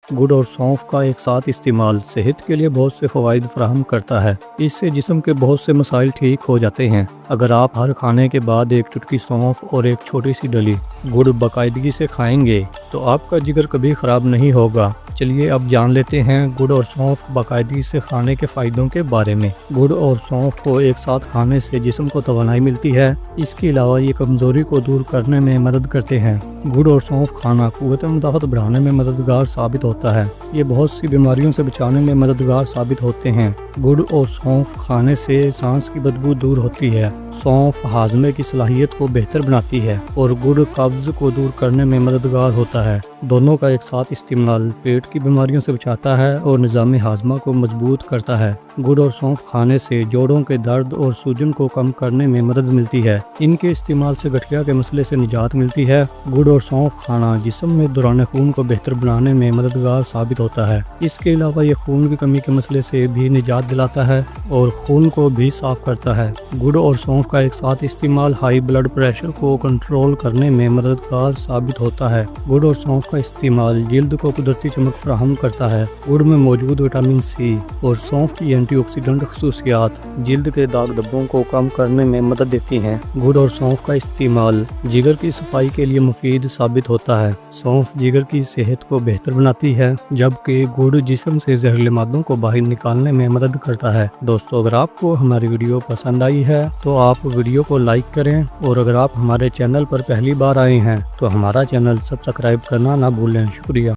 गुड़ और सौंफ का एक साथ इस्तेमाल सेहत के लिए बहुत से फ़वाइद फराहम करता है। इससे जिस्म के बहुत से मसाइल ठीक हो जाते हैं। अगर आप हर खाने के बाद एक चुटकी सौंफ और एक छोटी सी डली गुड़ बाकायदगी से खाएंगे तो आपका जिगर कभी ख़राब नहीं होगा। चलिए अब जान लेते हैं गुड़ और सौंफ बाकायदगी से खाने के फ़ायदों के बारे में। गुड़ और सौंफ को एक साथ खाने से जिस्म को तवानाई मिलती है। इसके अलावा ये कमज़ोरी को दूर करने में मदद करते हैं। गुड़ और सौंफ खाना क़ुव्वत मुदाफ़त बढ़ाने में मददगार साबित होता है। ये बहुत सी बीमारियों से बचाने में मददगार साबित होते हैं। गुड़ और सौंफ खाने से सांस की बदबू दूर होती है। सौंफ हाजमे की सलाहियत को बेहतर बनाती है और गुड़ कब्ज़ को दूर करने में मददगार होता है। दोनों का एक साथ इस्तेमाल पेट की बीमारियों से बचाता है और निज़ाम हाजमा को मजबूत करता है। गुड़ और सौंफ खाने से जोड़ों के दर्द और सूजन को कम करने में मदद मिलती है। इनके इस्तेमाल से गठिया के मसले से निजात मिलती है। गुड़ और सौंफ खाना जिस्म में दौरान खून को बेहतर बनाने में मददगार साबित होता है। इसके अलावा ये खून की कमी के मसले से भी निजात दिलाता है और खून को भी साफ करता है। गुड़ और सौंफ का एक साथ इस्तेमाल हाई ब्लड प्रेशर को कंट्रोल करने में मददगार साबित होता है। गुड़ और सौंफ का इस्तेमाल जिल्द को कुदरती चमक फराहम करता है। गुड़ में मौजूद विटामिन सी और सौंफ की एंटीऑक्सीडेंट खसूसियात जिल्द के दाग धब्बों को कम करने में मदद देती हैं। गुड़ और सौंफ का इस्तेमाल जिगर की सफाई के लिए मुफीद साबित होता है। सौंफ जिगर की सेहत को बेहतर बनाती है जबकि गुड़ जिस्म से जहरीले मादों को बाहर निकालने में मदद करता है। दोस्तों, अगर आपको हमारी वीडियो पसंद आई है तो आप वीडियो को लाइक करें और अगर आप हमारे चैनल पर पहली बार आए हैं तो हमारा चैनल सब्सक्राइब करना ना भूलें। शुक्रिया।